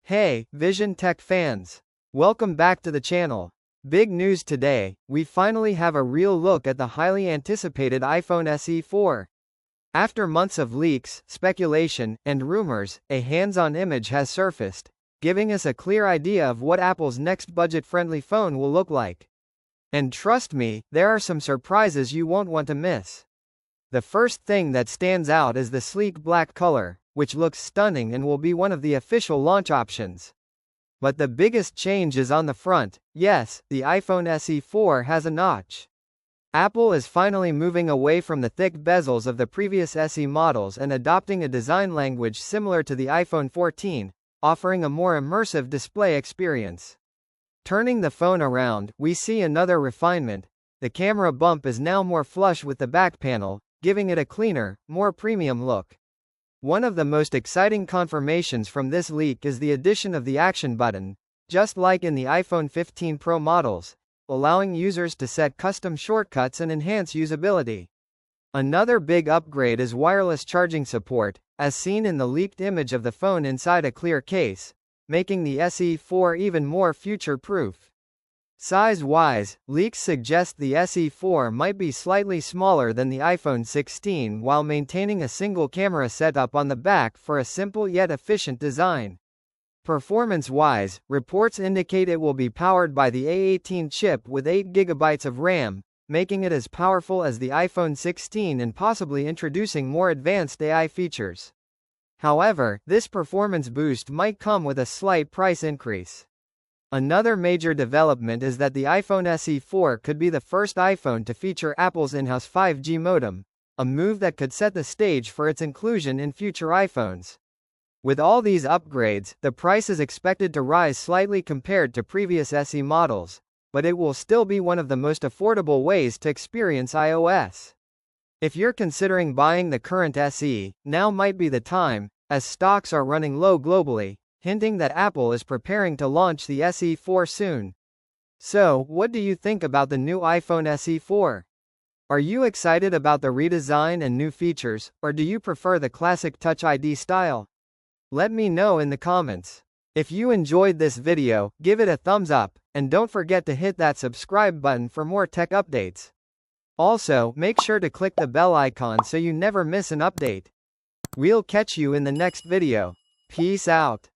Hey, Vision Tech fans! Welcome back to the channel. Big news today, we finally have a real look at the highly anticipated iPhone SE 4. After months of leaks, speculation, and rumors, a hands-on image has surfaced, giving us a clear idea of what Apple's next budget-friendly phone will look like. And trust me, there are some surprises you won't want to miss. The first thing that stands out is the sleek black color, which looks stunning and will be one of the official launch options. But the biggest change is on the front. Yes, the iPhone SE 4 has a notch. Apple is finally moving away from the thick bezels of the previous SE models and adopting a design language similar to the iPhone 14, offering a more immersive display experience. Turning the phone around, we see another refinement. The camera bump is now more flush with the back panel, giving it a cleaner, more premium look. One of the most exciting confirmations from this leak is the addition of the Action button, just like in the iPhone 15 Pro models, allowing users to set custom shortcuts and enhance usability. Another big upgrade is wireless charging support, as seen in the leaked image of the phone inside a clear case, making the SE 4 even more future-proof. Size-wise, leaks suggest the SE 4 might be slightly smaller than the iPhone 16 while maintaining a single camera setup on the back for a simple yet efficient design. Performance-wise, reports indicate it will be powered by the A18 chip with 8 GB of RAM, making it as powerful as the iPhone 16 and possibly introducing more advanced AI features. However, this performance boost might come with a slight price increase. Another major development is that the iPhone SE 4 could be the first iPhone to feature Apple's in-house 5G modem, a move that could set the stage for its inclusion in future iPhones. With all these upgrades, the price is expected to rise slightly compared to previous SE models, but it will still be one of the most affordable ways to experience iOS. If you're considering buying the current SE, now might be the time, as stocks are running low globally, hinting that Apple is preparing to launch the SE 4 soon. So, what do you think about the new iPhone SE 4? Are you excited about the redesign and new features, or do you prefer the classic Touch ID style? Let me know in the comments. If you enjoyed this video, give it a thumbs up, and don't forget to hit that subscribe button for more tech updates. Also, make sure to click the bell icon so you never miss an update. We'll catch you in the next video. Peace out.